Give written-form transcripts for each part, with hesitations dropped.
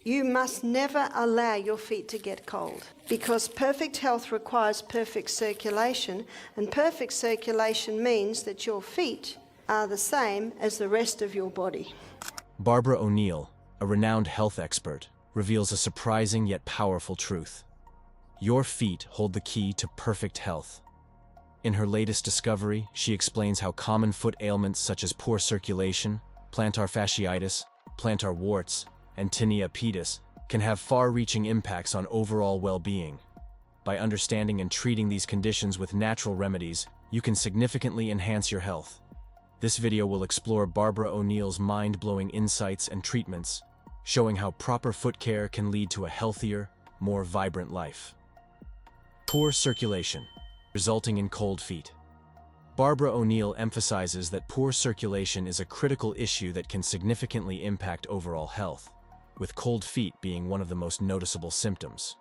You must never allow your feet to get cold, because perfect health requires perfect circulation, and perfect circulation means that your feet are the same as the rest of your body. Barbara O'Neill, a renowned health expert, reveals a surprising yet powerful truth. Your feet hold the key to perfect health. In her latest discovery, she explains how common foot ailments such as poor circulation, plantar fasciitis, plantar warts, and tinea pedis can have far-reaching impacts on overall well-being. By understanding and treating these conditions with natural remedies, you can significantly enhance your health. This video will explore Barbara O'Neill's mind-blowing insights and treatments, showing how proper foot care can lead to a healthier, more vibrant life. Poor circulation, resulting in cold feet. Barbara O'Neill emphasizes that poor circulation is a critical issue that can significantly impact overall health, with cold feet being one of the most noticeable symptoms.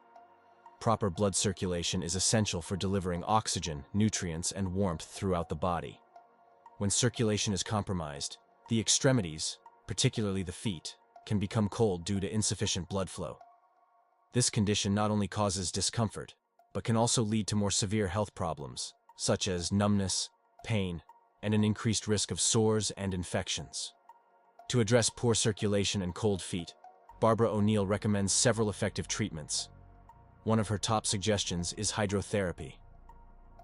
Proper blood circulation is essential for delivering oxygen, nutrients, and warmth throughout the body. When circulation is compromised, the extremities, particularly the feet, can become cold due to insufficient blood flow. This condition not only causes discomfort, but can also lead to more severe health problems, such as numbness, pain, and an increased risk of sores and infections. To address poor circulation and cold feet, Barbara O'Neill recommends several effective treatments. One of her top suggestions is hydrotherapy.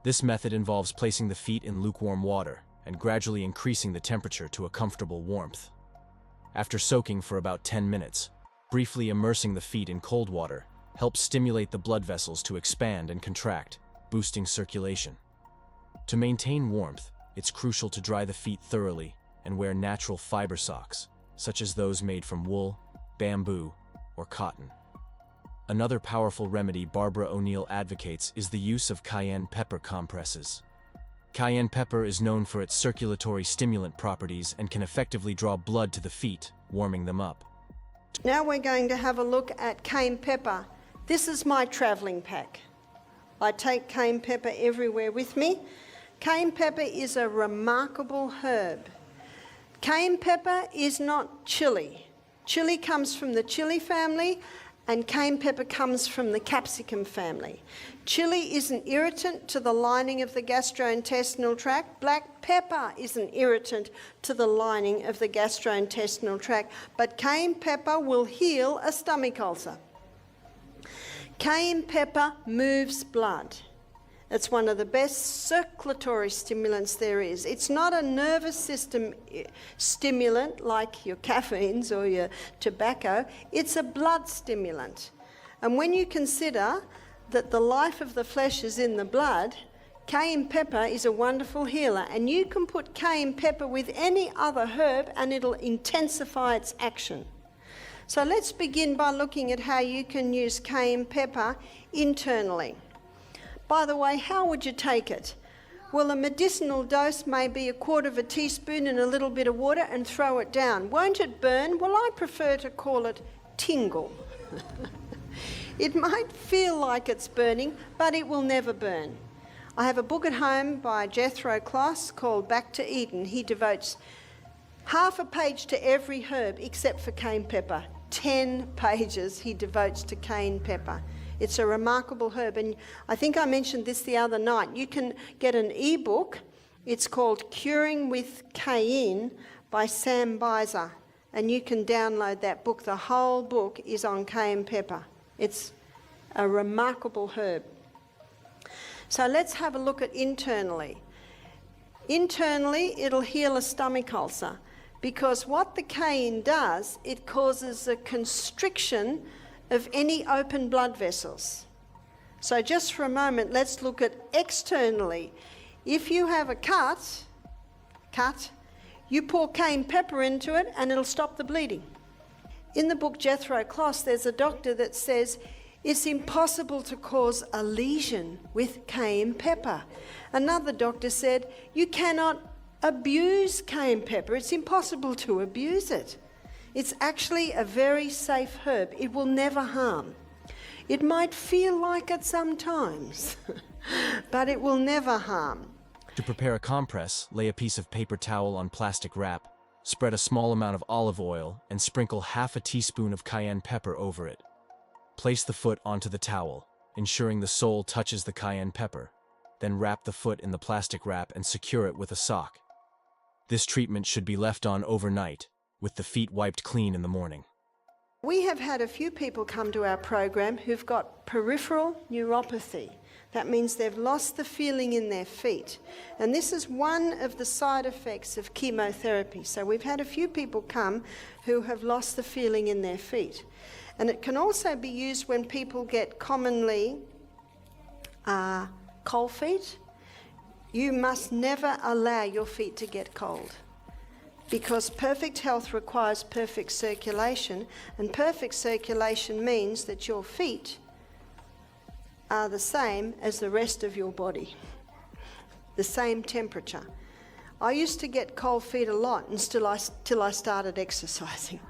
This method involves placing the feet in lukewarm water and gradually increasing the temperature to a comfortable warmth. After soaking for about 10 minutes, briefly immersing the feet in cold water helps stimulate the blood vessels to expand and contract, boosting circulation. To maintain warmth, it's crucial to dry the feet thoroughly and wear natural fiber socks, such as those made from wool, bamboo, or cotton. Another powerful remedy Barbara O'Neill advocates is the use of cayenne pepper compresses. Cayenne pepper is known for its circulatory stimulant properties and can effectively draw blood to the feet, warming them up. Now we're going to have a look at cayenne pepper. This is my travelling pack. I take cayenne pepper everywhere with me. Cayenne pepper is a remarkable herb. Cayenne pepper is not chili. Chili comes from the chili family, and cayenne pepper comes from the capsicum family. Chili is an irritant to the lining of the gastrointestinal tract. Black pepper is an irritant to the lining of the gastrointestinal tract, but cayenne pepper will heal a stomach ulcer. Cayenne pepper moves blood. It's one of the best circulatory stimulants there is. It's not a nervous system stimulant like your caffeines or your tobacco. It's a blood stimulant. And when you consider that the life of the flesh is in the blood, cayenne pepper is a wonderful healer. And you can put cayenne pepper with any other herb and it'll intensify its action. So let's begin by looking at how you can use cayenne pepper internally. By the way, how would you take it? Well, a medicinal dose may be 1/4 teaspoon in a little bit of water and throw it down. Won't it burn? Well, I prefer to call it tingle. It might feel like it's burning, but it will never burn. I have a book at home by Jethro Kloss called Back to Eden. He devotes half a page to every herb except for cayenne pepper. 10 pages he devotes to cayenne pepper. It's a remarkable herb, and I think I mentioned this the other night. You can get an ebook. It's called Curing with Cayenne by Sam Beiser, and you can download that book. The whole book is on cayenne pepper. It's a remarkable herb. So let's have a look at internally. Internally, it'll heal a stomach ulcer, because what the cayenne does, it causes a constriction of any open blood vessels. So just for a moment, let's look at externally. If you have a cut, you pour cayenne pepper into it and it'll stop the bleeding. In the book Jethro Kloss, there's a doctor that says it's impossible to cause a lesion with cayenne pepper. Another doctor said you cannot abuse cayenne pepper. It's impossible to abuse it. It's actually a very safe herb. It will never harm. It might feel like it sometimes, but it will never harm. To prepare a compress, lay a piece of paper towel on plastic wrap, Spread a small amount of olive oil and sprinkle half a teaspoon of cayenne pepper over it. Place the foot onto the towel, ensuring the sole touches the cayenne pepper. Then wrap the foot in the plastic wrap and secure it with a sock. This treatment should be left on overnight, with the feet wiped clean in the morning. We have had a few people come to our program who've got peripheral neuropathy. That means they've lost the feeling in their feet. And this is one of the side effects of chemotherapy. So we've had a few people come who have lost the feeling in their feet. And it can also be used when people get commonly cold feet. You must never allow your feet to get cold, because perfect health requires perfect circulation, and perfect circulation means that your feet are the same as the rest of your body, the same temperature. I used to get cold feet a lot till I started exercising.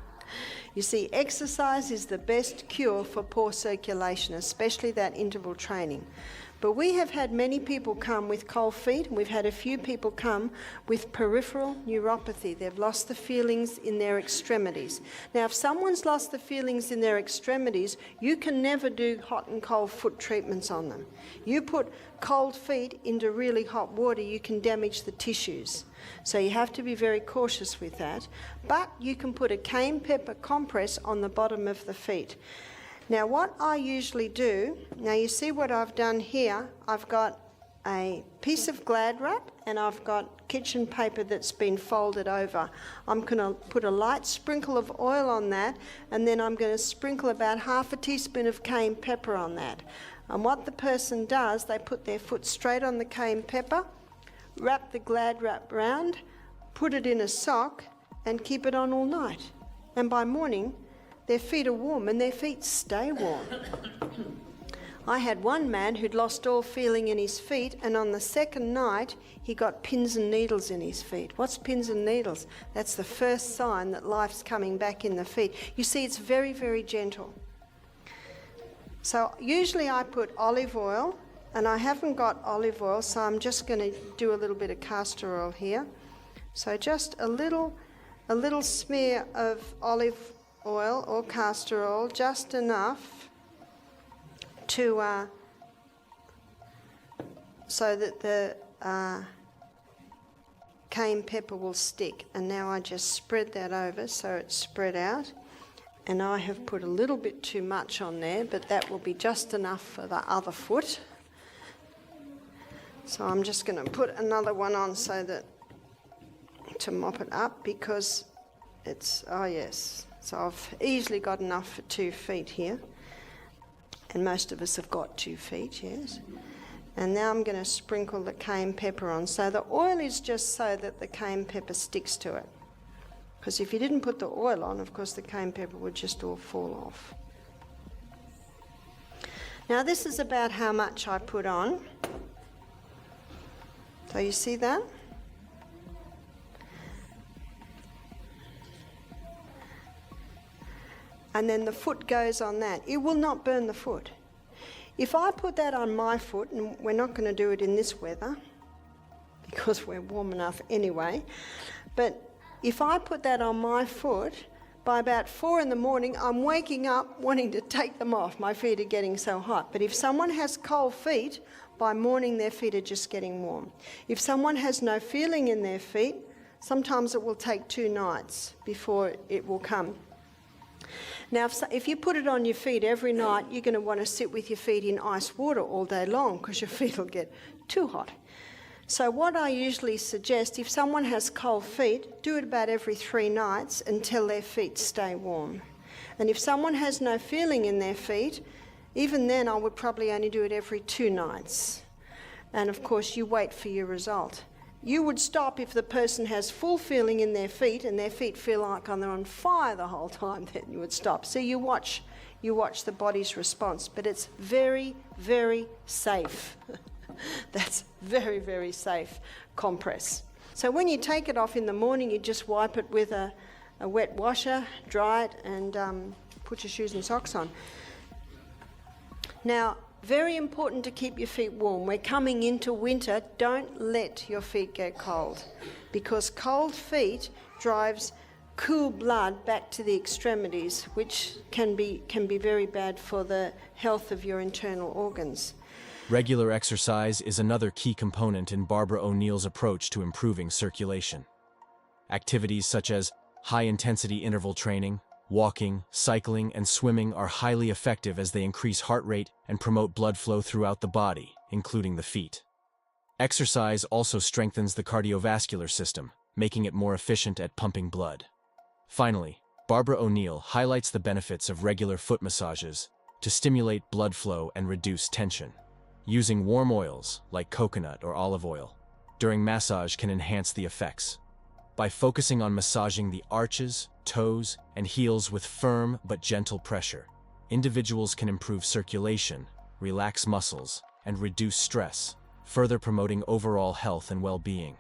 You see, exercise is the best cure for poor circulation, especially that interval training. But we have had many people come with cold feet, and we've had a few people come with peripheral neuropathy. They've lost the feelings in their extremities. Now, if someone's lost the feelings in their extremities, you can never do hot and cold foot treatments on them. You put cold feet into really hot water, you can damage the tissues. So you have to be very cautious with that. But you can put a cayenne pepper compress on the bottom of the feet. Now what I usually do, now you see what I've done here, I've got a piece of Glad wrap and I've got kitchen paper that's been folded over. I'm going to put a light sprinkle of oil on that, and then I'm going to sprinkle about half a teaspoon of cayenne pepper on that. And what the person does, they put their foot straight on the cayenne pepper, wrap the Glad wrap round, put it in a sock and keep it on all night. And by morning, their feet are warm and their feet stay warm. I had one man who'd lost all feeling in his feet, and on the second night he got pins and needles in his feet. What's pins and needles? That's the first sign that life's coming back in the feet. You see, it's very, very gentle. So usually I put olive oil, and I haven't got olive oil, so I'm just going to do a little bit of castor oil here. So just a little smear of olive oil or castor oil, just enough to so that the cayenne pepper will stick. And now I just spread that over so it's spread out, and I have put a little bit too much on there, but that will be just enough for the other foot. So I'm just going to put another one on so that to mop it up, because it's, oh yes, so I've easily got enough for 2 feet here, and most of us have got 2 feet, yes. And now I'm going to sprinkle the cayenne pepper on. So the oil is just so that the cayenne pepper sticks to it, because if you didn't put the oil on, of course the cayenne pepper would just all fall off. Now this is about how much I put on. So you see that? And then the foot goes on that. It will not burn the foot. If I put that on my foot, and we're not going to do it in this weather because we're warm enough anyway, but if I put that on my foot, by about 4 in the morning, I'm waking up wanting to take them off. My feet are getting so hot. But if someone has cold feet, by morning their feet are just getting warm. If someone has no feeling in their feet, sometimes it will take 2 nights before it will come. Now, if you put it on your feet every night, you're going to want to sit with your feet in ice water all day long because your feet will get too hot. So what I usually suggest, if someone has cold feet, do it about every 3 nights until their feet stay warm. And if someone has no feeling in their feet, even then I would probably only do it every 2 nights. And of course you wait for your result. You would stop if the person has full feeling in their feet and their feet feel like they're on fire the whole time, then you would stop. So you watch the body's response, but it's very, very safe. That's very, very safe compress. So when you take it off in the morning, you just wipe it with a wet washer, dry it, and put your shoes and socks on. Now, Very important to keep your feet warm. We're coming into winter. Don't let your feet get cold, because cold feet drives cool blood back to the extremities, which can be very bad for the health of your internal organs. Regular exercise is another key component in Barbara O'Neill's approach to improving circulation. Activities such as high-intensity interval training, walking, cycling, and swimming are highly effective as they increase heart rate and promote blood flow throughout the body, including the feet. Exercise also strengthens the cardiovascular system, making it more efficient at pumping blood. Finally, Barbara O'Neill highlights the benefits of regular foot massages to stimulate blood flow and reduce tension. Using warm oils, like coconut or olive oil, during massage can enhance the effects. By focusing on massaging the arches, toes, and heels with firm but gentle pressure, individuals can improve circulation, relax muscles, and reduce stress, further promoting overall health and well-being.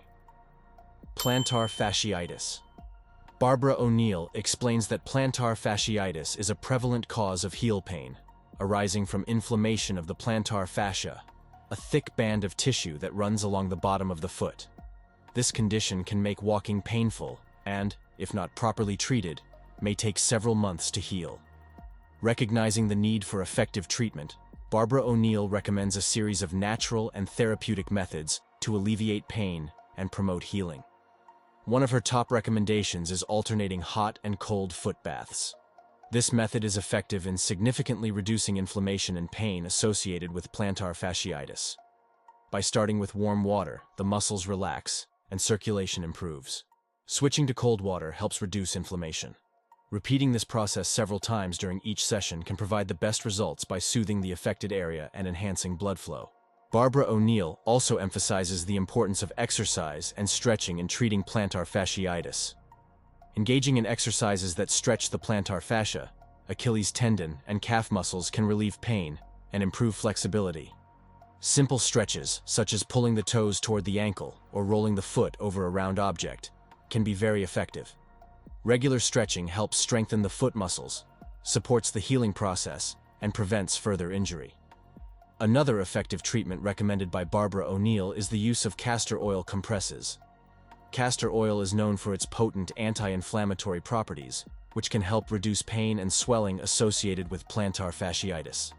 Plantar fasciitis. Barbara O'Neill explains that plantar fasciitis is a prevalent cause of heel pain, arising from inflammation of the plantar fascia, a thick band of tissue that runs along the bottom of the foot. This condition can make walking painful and, if not properly treated, may take several months to heal. Recognizing the need for effective treatment, Barbara O'Neill recommends a series of natural and therapeutic methods to alleviate pain and promote healing. One of her top recommendations is alternating hot and cold foot baths. This method is effective in significantly reducing inflammation and pain associated with plantar fasciitis. By starting with warm water, the muscles relax and circulation improves. Switching to cold water helps reduce inflammation. Repeating this process several times during each session can provide the best results by soothing the affected area and enhancing blood flow. Barbara O'Neill also emphasizes the importance of exercise and stretching in treating plantar fasciitis. Engaging in exercises that stretch the plantar fascia, Achilles tendon, and calf muscles can relieve pain and improve flexibility. Simple stretches, such as pulling the toes toward the ankle or rolling the foot over a round object, can be very effective. Regular stretching helps strengthen the foot muscles, supports the healing process, and prevents further injury. Another effective treatment recommended by Barbara O'Neill is the use of castor oil compresses. Castor oil is known for its potent anti-inflammatory properties, which can help reduce pain and swelling associated with plantar fasciitis.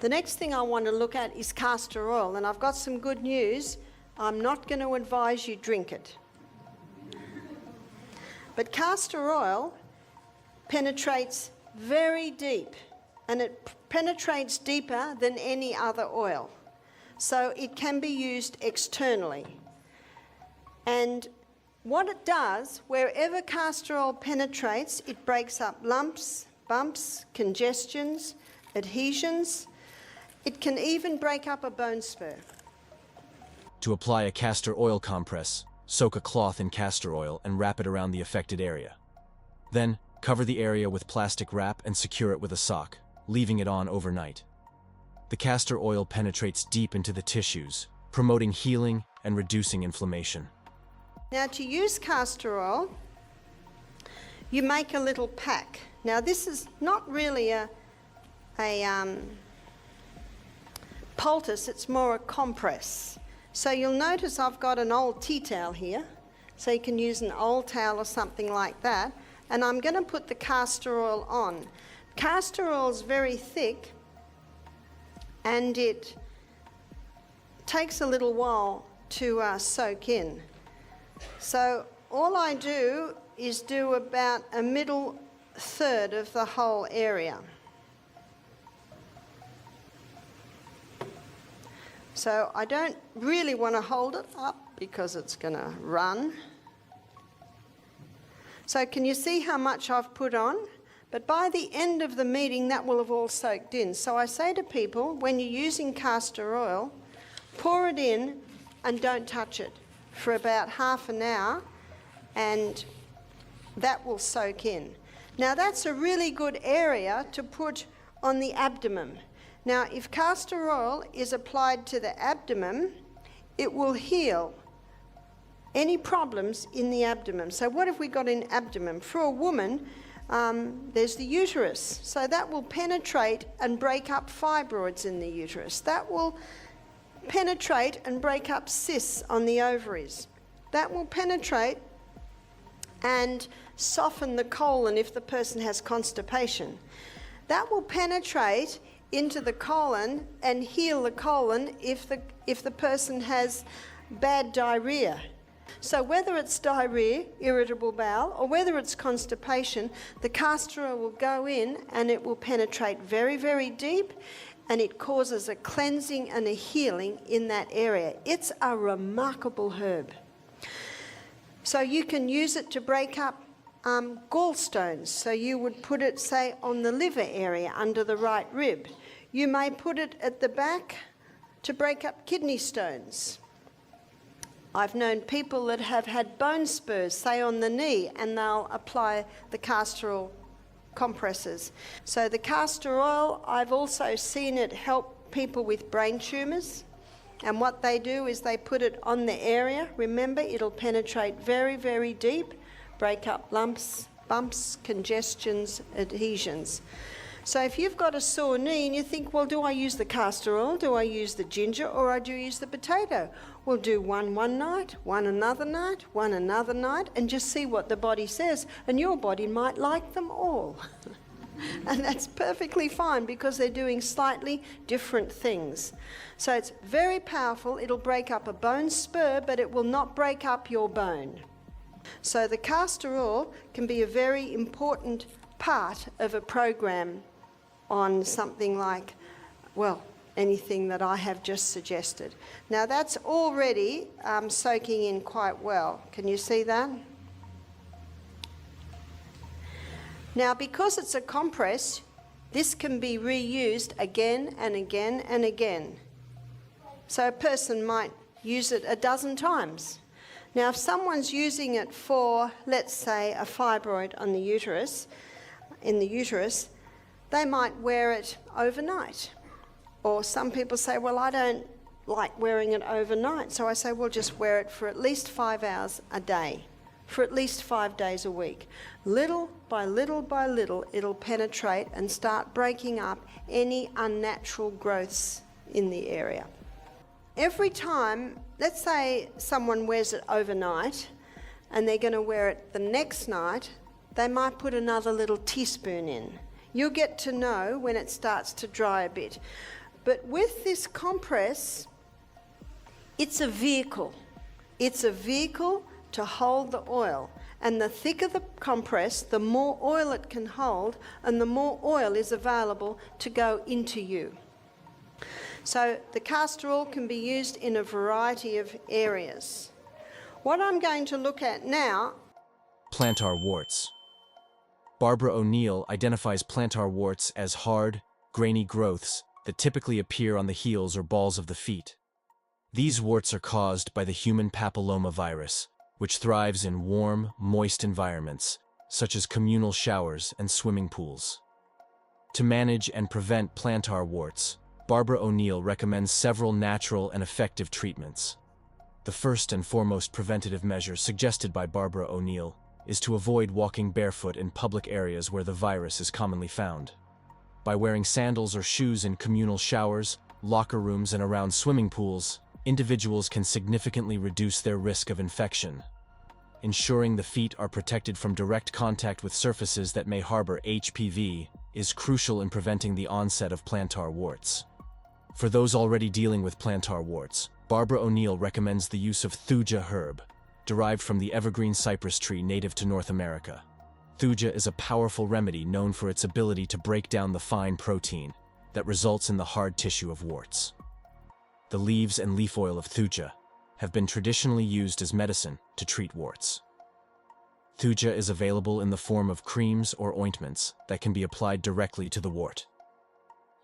The next thing I want to look at is castor oil, and I've got some good news. I'm not going to advise you drink it. But castor oil penetrates very deep, and it penetrates deeper than any other oil. So it can be used externally. And what it does, wherever castor oil penetrates, it breaks up lumps, bumps, congestions, adhesions. It can even break up a bone spur. To apply a castor oil compress, soak a cloth in castor oil and wrap it around the affected area. Then, cover the area with plastic wrap and secure it with a sock, leaving it on overnight. The castor oil penetrates deep into the tissues, promoting healing and reducing inflammation. Now, to use castor oil, you make a little pack. Now, this is not really a poultice, it's more a compress. So you'll notice I've got an old tea towel here, so you can use an old towel or something like that, and I'm going to put the castor oil on. Castor oil is very thick, and it takes a little while to soak in. So all I do is do about a middle third of the whole area. So I don't really want to hold it up because it's going to run. So can you see how much I've put on? But by the end of the meeting, that will have all soaked in. So I say to people, when you're using castor oil, pour it in and don't touch it for about half an hour, and that will soak in. Now that's a really good area to put on the abdomen. Now if castor oil is applied to the abdomen, it will heal any problems in the abdomen. So what have we got in abdomen? For a woman, There's the uterus. So that will penetrate and break up fibroids in the uterus. That will penetrate and break up cysts on the ovaries. That will penetrate and soften the colon if the person has constipation. That will penetrate into the colon and heal the colon if the person has bad diarrhea. So whether it's diarrhea, irritable bowel, or whether it's constipation, the castor oil will go in and it will penetrate very, very deep, and it causes a cleansing and a healing in that area. It's a remarkable herb. So you can use it to break up gallstones. So you would put it, say, on the liver area under the right rib. You may put it at the back to break up kidney stones. I've known people that have had bone spurs, say on the knee, and they'll apply the castor oil compresses. So the castor oil, I've also seen it help people with brain tumours. And what they do is they put it on the area. Remember, it'll penetrate very, very deep, break up lumps, bumps, congestions, adhesions. So if you've got a sore knee and you think, well, do I use the castor oil, do I use the ginger, or do I use the potato? Well, do one night, one another night, one another night, and just see what the body says. And your body might like them all. And that's perfectly fine because they're doing slightly different things. So it's very powerful. It'll break up a bone spur, but it will not break up your bone. So the castor oil can be a very important part of a program on something like, well, anything that I have just suggested. Now that's already soaking in quite well. Can you see that? Now, because it's a compress, this can be reused again and again and again. So a person might use it a dozen times. Now, if someone's using it for, let's say, a fibroid on the uterus, in the uterus, they might wear it overnight. Or some people say, well, I don't like wearing it overnight. So I say, well, just wear it for at least 5 hours a day, for at least 5 days a week. Little by little by little, it'll penetrate and start breaking up any unnatural growths in the area. Every time, let's say someone wears it overnight and they're going to wear it the next night, they might put another little teaspoon in. You'll get to know when it starts to dry a bit. But with this compress, it's a vehicle. It's a vehicle to hold the oil. And the thicker the compress, the more oil it can hold, and the more oil is available to go into you. So the castor oil can be used in a variety of areas. What I'm going to look at now... Plantar warts. Barbara O'Neill identifies plantar warts as hard, grainy growths that typically appear on the heels or balls of the feet. These warts are caused by the human papillomavirus, which thrives in warm, moist environments, such as communal showers and swimming pools. To manage and prevent plantar warts, Barbara O'Neill recommends several natural and effective treatments. The first and foremost preventative measure suggested by Barbara O'Neill is to avoid walking barefoot in public areas where the virus is commonly found. By wearing sandals or shoes in communal showers, locker rooms, and around swimming pools, individuals can significantly reduce their risk of infection. Ensuring the feet are protected from direct contact with surfaces that may harbor HPV is crucial in preventing the onset of plantar warts. For those already dealing with plantar warts, Barbara O'Neill recommends the use of thuja herb, derived from the evergreen cypress tree native to North America. Thuja is a powerful remedy known for its ability to break down the fine protein that results in the hard tissue of warts. The leaves and leaf oil of thuja have been traditionally used as medicine to treat warts. Thuja is available in the form of creams or ointments that can be applied directly to the wart.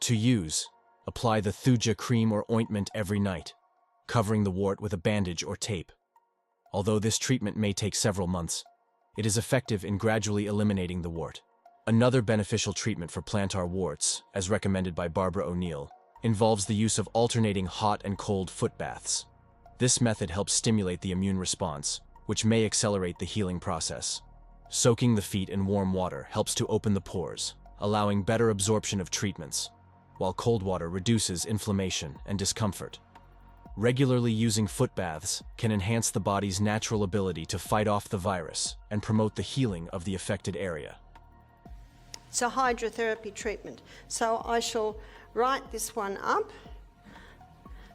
To use, apply the thuja cream or ointment every night, covering the wart with a bandage or tape. Although this treatment may take several months, it is effective in gradually eliminating the wart. Another beneficial treatment for plantar warts, as recommended by Barbara O'Neill, involves the use of alternating hot and cold foot baths. This method helps stimulate the immune response, which may accelerate the healing process. Soaking the feet in warm water helps to open the pores, allowing better absorption of treatments, while cold water reduces inflammation and discomfort. Regularly using foot baths can enhance the body's natural ability to fight off the virus and promote the healing of the affected area. It's a hydrotherapy treatment. So I shall write this one up.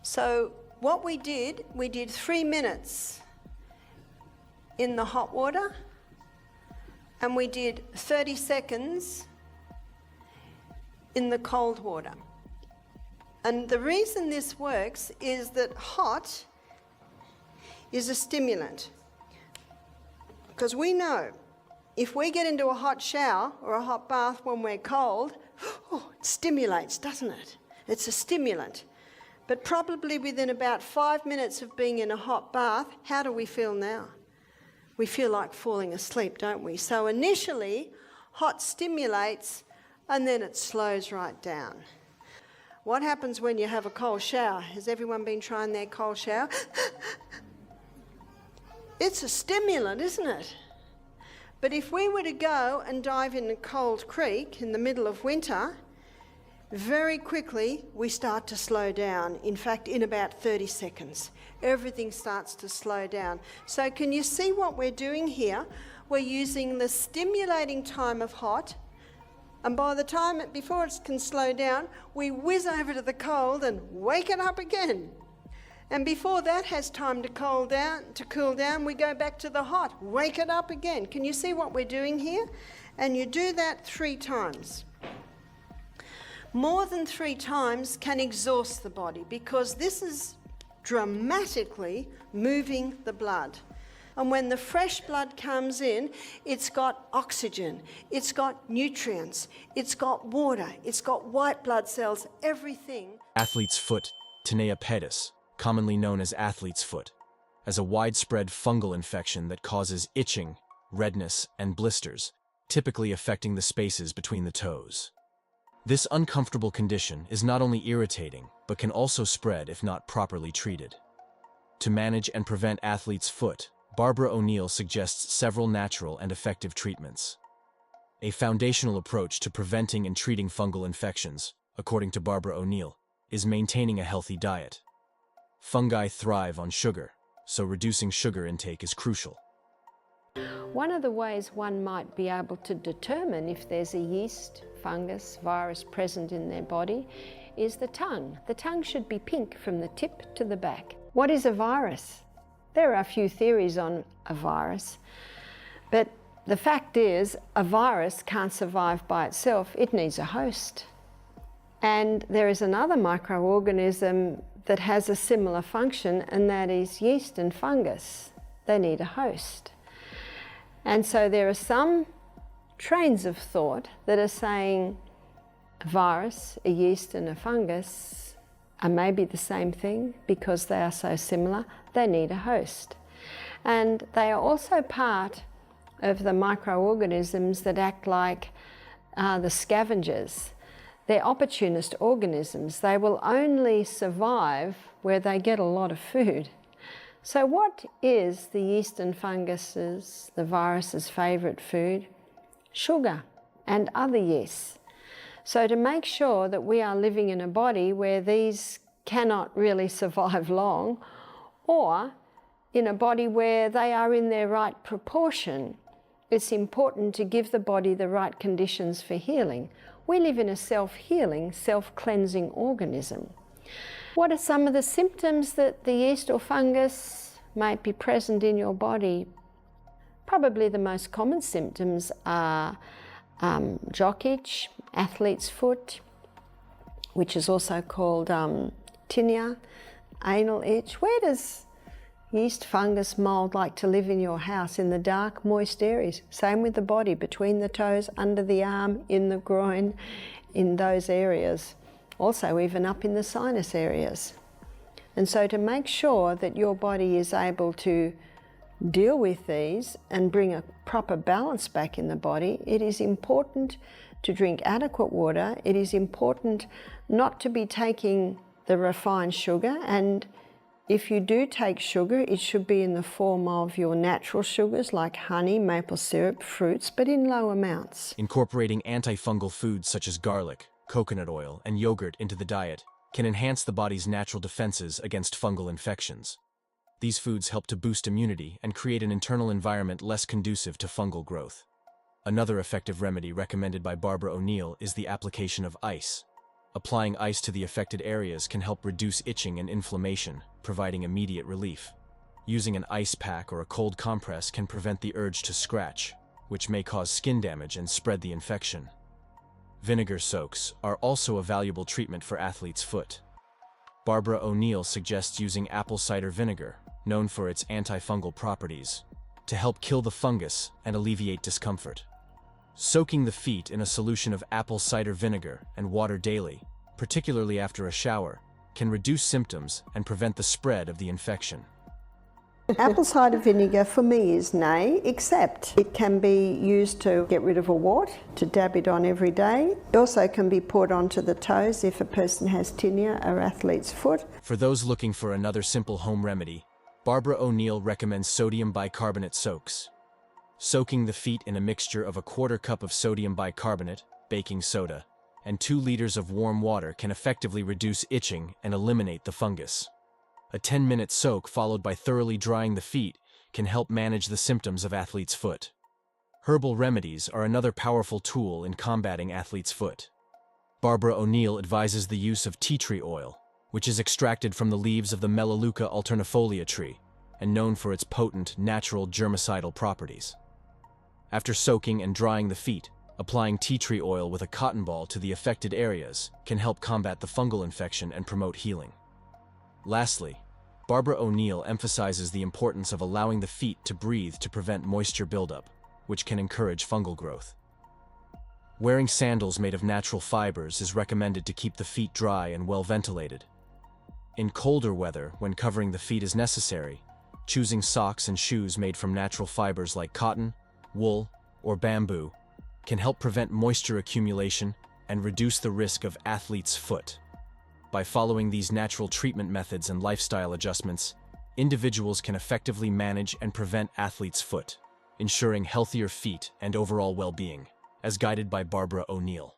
So what we did 3 minutes in the hot water, and we did 30 seconds in the cold water. And the reason this works is that hot is a stimulant. Because we know if we get into a hot shower or a hot bath when we're cold, it stimulates, doesn't it? It's a stimulant. But probably within about 5 minutes of being in a hot bath, how do we feel now? We feel like falling asleep, don't we? So initially, hot stimulates and then it slows right down. What happens when you have a cold shower? Has everyone been trying their cold shower? It's a stimulant, isn't it? But if we were to go and dive in a cold creek in the middle of winter, very quickly we start to slow down. In fact, in about 30 seconds, everything starts to slow down. So can you see what we're doing here? We're using the stimulating time of hot, and by the time, before it can slow down, we whiz over to the cold and wake it up again. And before that has time to cool down, we go back to the hot, wake it up again. Can you see what we're doing here? And you do that 3 times. More than 3 times can exhaust the body because this is dramatically moving the blood. And when the fresh blood comes in, it's got oxygen, it's got nutrients, it's got water, it's got white blood cells, everything. Athlete's foot, Tinea pedis, commonly known as athlete's foot, as a widespread fungal infection that causes itching, redness, and blisters, typically affecting the spaces between the toes. This uncomfortable condition is not only irritating, but can also spread if not properly treated. To manage and prevent athlete's foot, Barbara O'Neill suggests several natural and effective treatments. A foundational approach to preventing and treating fungal infections, according to Barbara O'Neill, is maintaining a healthy diet. Fungi thrive on sugar, so reducing sugar intake is crucial. One of the ways one might be able to determine if there's a yeast, fungus, virus present in their body is the tongue. The tongue should be pink from the tip to the back. What is a virus? There are a few theories on a virus, but the fact is a virus can't survive by itself. It needs a host. And there is another microorganism that has a similar function, and that is yeast and fungus. They need a host. And so there are some trains of thought that are saying a virus, a yeast and a fungus are maybe the same thing because they are so similar. They need a host. And they are also part of the microorganisms that act like the scavengers. They're opportunist organisms. They will only survive where they get a lot of food. So what is the yeast and funguses, the virus's favourite food? Sugar and other yeasts. So to make sure that we are living in a body where these cannot really survive long, or in a body where they are in their right proportion, it's important to give the body the right conditions for healing. We live in a self-healing, self-cleansing organism. What are some of the symptoms that the yeast or fungus might be present in your body? Probably the most common symptoms are jock itch, athlete's foot, which is also called tinea, anal itch. Where does yeast, fungus, mold like to live in your house? In the dark, moist areas. Same with the body, between the toes, under the arm, in the groin, in those areas. Also even up in the sinus areas. And so to make sure that your body is able to deal with these and bring a proper balance back in the body, it is important to drink adequate water. It is important not to be taking the refined sugar, and If you do take sugar, it should be in the form of your natural sugars like honey, maple syrup, fruits, but in low amounts. Incorporating antifungal foods such as garlic, coconut oil, and yogurt into the diet can enhance the body's natural defenses against fungal infections. These foods help to boost immunity and create an internal environment less conducive to fungal growth. Another effective remedy recommended by Barbara O'Neill is the application of ice. Applying ice to the affected areas can help reduce itching and inflammation, providing immediate relief. Using an ice pack or a cold compress can prevent the urge to scratch, which may cause skin damage and spread the infection. Vinegar soaks are also a valuable treatment for athlete's foot. Barbara O'Neill suggests using apple cider vinegar, known for its antifungal properties, to help kill the fungus and alleviate discomfort. Soaking the feet in a solution of apple cider vinegar and water daily, particularly after a shower, can reduce symptoms and prevent the spread of the infection. Apple cider vinegar for me is nay, except it can be used to get rid of a wart, to dab it on every day. It also can be poured onto the toes if a person has tinea or athlete's foot. For those looking for another simple home remedy, Barbara O'Neill recommends sodium bicarbonate soaks. Soaking the feet in a mixture of a quarter cup of sodium bicarbonate, baking soda, and 2 liters of warm water can effectively reduce itching and eliminate the fungus. A 10-minute soak followed by thoroughly drying the feet can help manage the symptoms of athlete's foot. Herbal remedies are another powerful tool in combating athlete's foot. Barbara O'Neill advises the use of tea tree oil, which is extracted from the leaves of the Melaleuca alternifolia tree and known for its potent, natural germicidal properties. After soaking and drying the feet, applying tea tree oil with a cotton ball to the affected areas can help combat the fungal infection and promote healing. Lastly, Barbara O'Neill emphasizes the importance of allowing the feet to breathe to prevent moisture buildup, which can encourage fungal growth. Wearing sandals made of natural fibers is recommended to keep the feet dry and well ventilated. In colder weather, when covering the feet is necessary, choosing socks and shoes made from natural fibers like cotton, wool, or bamboo can help prevent moisture accumulation and reduce the risk of athlete's foot. By following these natural treatment methods and lifestyle adjustments, individuals can effectively manage and prevent athlete's foot, ensuring healthier feet and overall well-being, as guided by Barbara O'Neill.